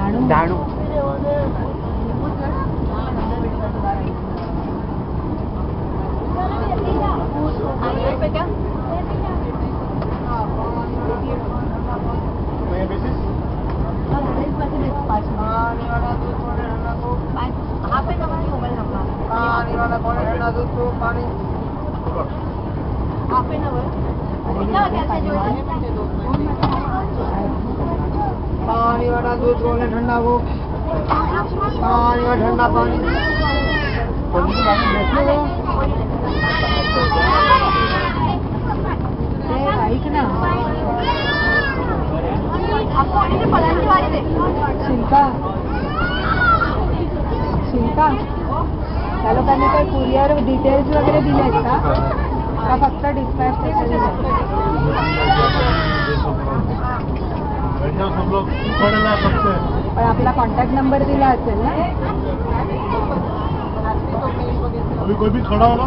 डहाणू पानी वाला दूध बोले ठंडा वो पानी वाला ठंडा पानी ऐक ना शिल्पा त्या लोकांनी काही कुरिअर डिटेल्स वगैरे दिले आहेत का फक्त डिस्पॅच पण आपला कॉन्टॅक्ट नंबर दिला असेल ना अभी कोई भी खड़ा होगा